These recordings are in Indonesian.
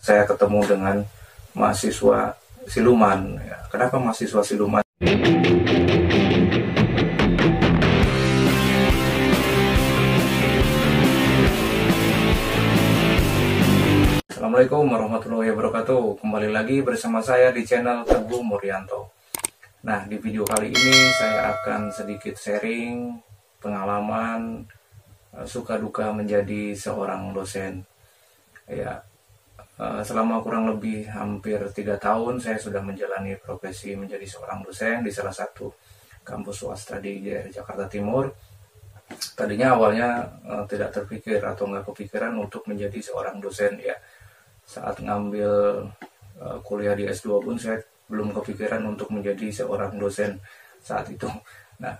saya ketemu dengan mahasiswa siluman. Ya, kenapa mahasiswa siluman? Assalamualaikum warahmatullahi wabarakatuh. Kembali lagi bersama saya di channel Teguh Muryanto. Nah, di video kali ini saya akan sedikit sharing pengalaman suka duka menjadi seorang dosen. Ya, selama kurang lebih hampir 3 tahun saya sudah menjalani profesi menjadi seorang dosen di salah satu kampus swasta di daerah Jakarta Timur. Tadinya awalnya tidak terpikir atau nggak kepikiran untuk menjadi seorang dosen ya. Saat ngambil kuliah di S2 pun saya belum kepikiran untuk menjadi seorang dosen saat itu. Nah,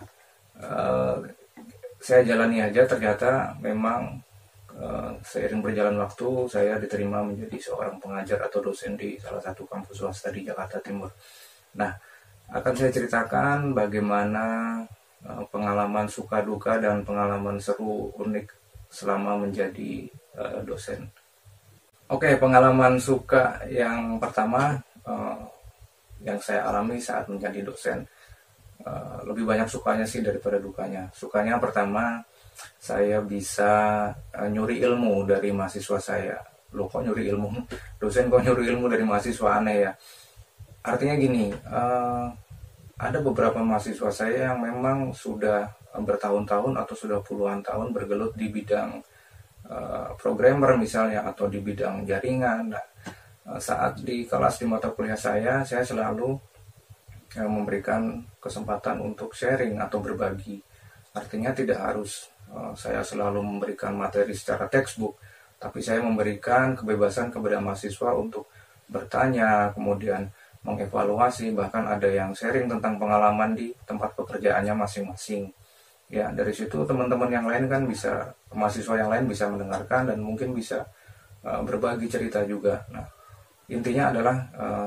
saya jalani aja, ternyata memang seiring berjalan waktu saya diterima menjadi seorang pengajar atau dosen di salah satu kampus swasta di Jakarta Timur. Nah, akan saya ceritakan bagaimana pengalaman suka duka dan pengalaman seru unik selama menjadi dosen. Oke, pengalaman suka yang pertama yang saya alami saat menjadi dosen, lebih banyak sukanya sih daripada dukanya. Sukanya pertama, saya bisa nyuri ilmu dari mahasiswa saya. Loh, kok nyuri ilmu? Dosen kok nyuri ilmu dari mahasiswa, aneh ya. Artinya gini, ada beberapa mahasiswa saya yang memang sudah bertahun-tahun atau sudah puluhan tahun bergelut di bidang programmer misalnya, atau di bidang jaringan. Nah, saat di kelas di mata kuliah saya selalu memberikan kesempatan untuk sharing atau berbagi. Artinya tidak harus saya selalu memberikan materi secara textbook, tapi saya memberikan kebebasan kepada mahasiswa untuk bertanya, kemudian mengevaluasi, bahkan ada yang sharing tentang pengalaman di tempat pekerjaannya masing-masing. Ya, dari situ teman-teman yang lain kan bisa, mahasiswa yang lain bisa mendengarkan dan mungkin bisa berbagi cerita juga. Nah, intinya adalah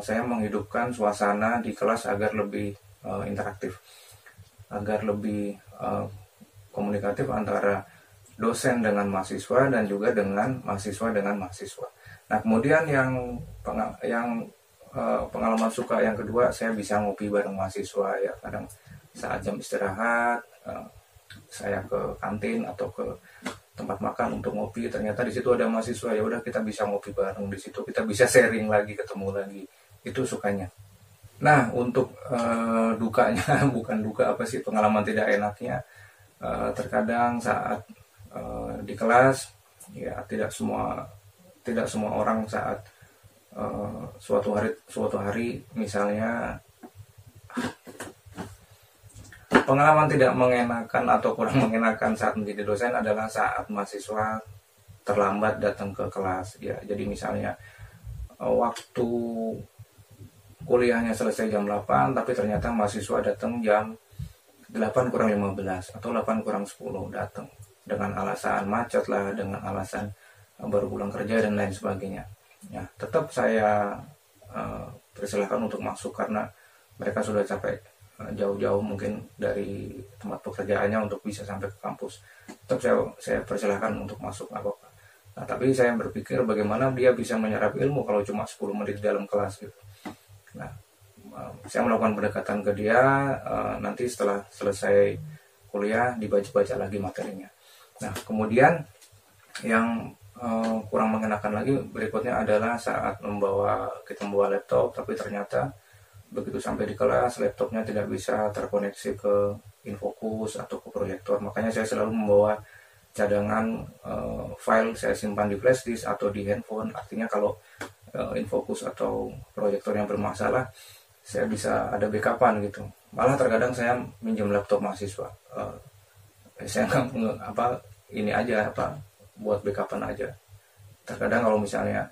saya menghidupkan suasana di kelas agar lebih interaktif, agar lebih komunikatif antara dosen dengan mahasiswa dan juga dengan mahasiswa dengan mahasiswa. Nah, kemudian yang pengalaman suka yang kedua, saya bisa ngopi bareng mahasiswa ya. Kadang saat jam istirahat saya ke kantin atau ke tempat makan untuk ngopi, ternyata di situ ada mahasiswa, ya udah kita bisa ngopi bareng di situ, kita bisa sharing lagi, ketemu lagi. Itu sukanya. Nah, untuk dukanya bukan duka apa sih, pengalaman tidak enaknya, terkadang saat di kelas ya tidak semua orang saat suatu hari misalnya pengalaman tidak mengenakan atau kurang mengenakan saat menjadi dosen adalah saat mahasiswa terlambat datang ke kelas ya. Jadi misalnya waktu kuliahnya selesai jam 8, tapi ternyata mahasiswa datang jam 8:15 atau 8:10 datang dengan alasan macet lah, dengan alasan baru pulang kerja dan lain sebagainya. Ya, tetap saya persilahkan untuk masuk karena mereka sudah capek jauh-jauh mungkin dari tempat pekerjaannya untuk bisa sampai ke kampus. Tetap saya persilahkan untuk masuk, apa-apa. Nah, tapi saya berpikir bagaimana dia bisa menyerap ilmu kalau cuma 10 menit di dalam kelas gitu. Nah, saya melakukan pendekatan ke dia, nanti setelah selesai kuliah dibaca-baca lagi materinya. Nah, kemudian yang kurang mengenakan lagi berikutnya adalah saat kita membawa laptop, tapi ternyata begitu sampai di kelas laptopnya tidak bisa terkoneksi ke Infocus atau ke proyektor. Makanya saya selalu membawa cadangan file, saya simpan di flash disk atau di handphone. Artinya kalau Infocus atau proyektor yang bermasalah, saya bisa ada backupan gitu. Malah terkadang saya minjem laptop mahasiswa, saya buat backupan aja. Terkadang kalau misalnya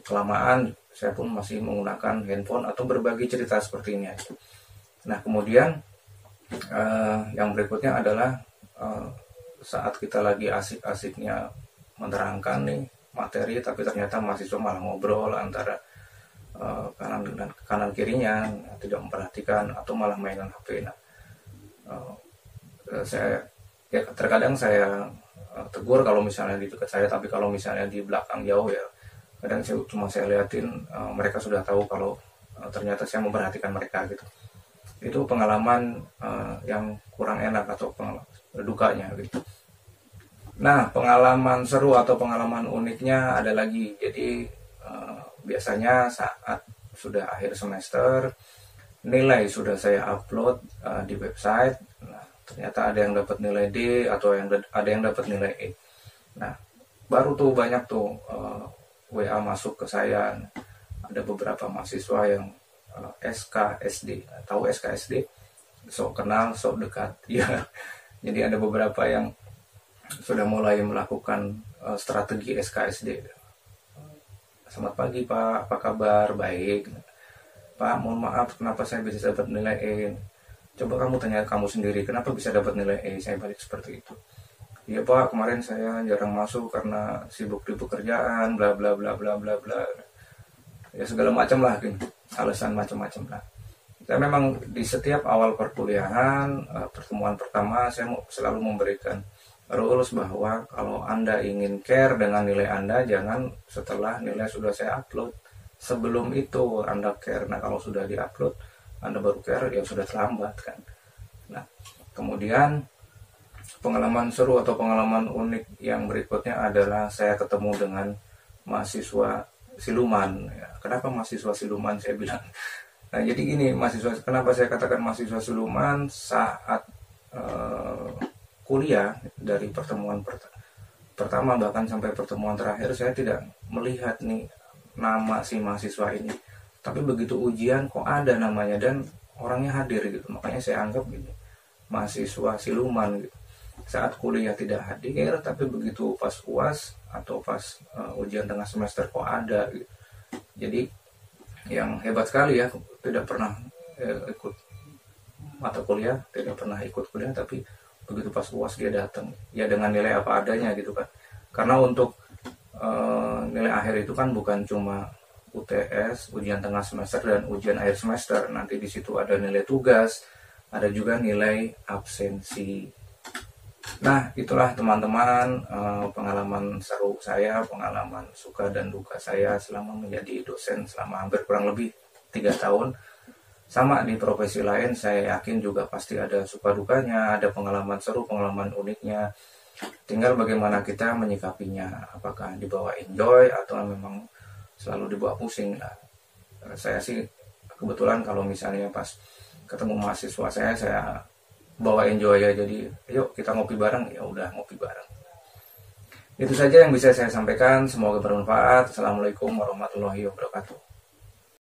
kelamaan, saya pun masih menggunakan handphone atau berbagi cerita seperti ini aja. Nah, kemudian yang berikutnya adalah saat kita lagi asik-asiknya menerangkan nih materi, tapi ternyata mahasiswa malah ngobrol antara kanan kirinya, tidak memperhatikan atau malah mainan HP. Nah, terkadang saya tegur kalau misalnya di dekat saya, tapi kalau misalnya di belakang jauh ya kadang saya liatin mereka sudah tahu kalau ternyata saya memperhatikan mereka gitu. Itu pengalaman yang kurang enak atau dukanya gitu. Nah, pengalaman seru atau pengalaman uniknya ada lagi. Jadi biasanya saat sudah akhir semester, nilai sudah saya upload di website. Nah, ternyata ada yang dapat nilai D atau ada yang dapat nilai E. Nah, baru tuh banyak tuh WA masuk ke saya. Ada beberapa mahasiswa yang SKSD. Tahu SKSD? Sok kenal, sok dekat. Ya. Jadi ada beberapa yang sudah mulai melakukan strategi SKSD. Selamat pagi Pak, apa kabar? Baik. Pak, mohon maaf kenapa saya bisa dapat nilai E. Coba kamu tanya kamu sendiri, kenapa bisa dapat nilai E? Saya balik seperti itu. Iya Pak, kemarin saya jarang masuk karena sibuk di pekerjaan, bla bla bla bla bla bla. Ya segala macam lah, gitu. Alasan macam-macam lah. Dan memang di setiap awal perkuliahan, pertemuan pertama saya selalu memberikan rules bahwa kalau Anda ingin care dengan nilai Anda, jangan setelah nilai sudah saya upload. Sebelum itu Anda care. Nah, kalau sudah diupload, Anda baru care, ya sudah terlambat kan. Nah, kemudian pengalaman seru atau pengalaman unik yang berikutnya adalah saya ketemu dengan mahasiswa siluman. Ya, kenapa mahasiswa siluman saya bilang? Nah, jadi gini, kenapa saya katakan mahasiswa siluman saat kuliah, dari pertemuan pertama bahkan sampai pertemuan terakhir saya tidak melihat nih nama si mahasiswa ini, tapi begitu ujian kok ada namanya dan orangnya hadir gitu, makanya saya anggap gini, mahasiswa siluman gitu. Saat kuliah tidak hadir, tapi begitu pas UAS atau pas ujian tengah semester kok ada gitu. Jadi yang hebat sekali ya, tidak pernah ikut mata kuliah, tidak pernah ikut kuliah, tapi begitu pas UAS dia datang ya dengan nilai apa adanya gitu kan. Karena untuk nilai akhir itu kan bukan cuma UTS, ujian tengah semester dan ujian akhir semester, nanti di situ ada nilai tugas, ada juga nilai absensi. Nah, itulah teman-teman pengalaman seru saya, pengalaman suka dan duka saya selama menjadi dosen selama hampir kurang lebih 3 tahun. Sama di profesi lain, saya yakin juga pasti ada suka dukanya, ada pengalaman seru, pengalaman uniknya. Tinggal bagaimana kita menyikapinya, apakah dibawa enjoy atau memang selalu dibawa pusing. Nah, saya sih kebetulan kalau misalnya pas ketemu mahasiswa saya bawa enjoy ya, jadi yuk kita ngopi bareng, ya udah ngopi bareng. Itu saja yang bisa saya sampaikan, semoga bermanfaat. Assalamualaikum warahmatullahi wabarakatuh.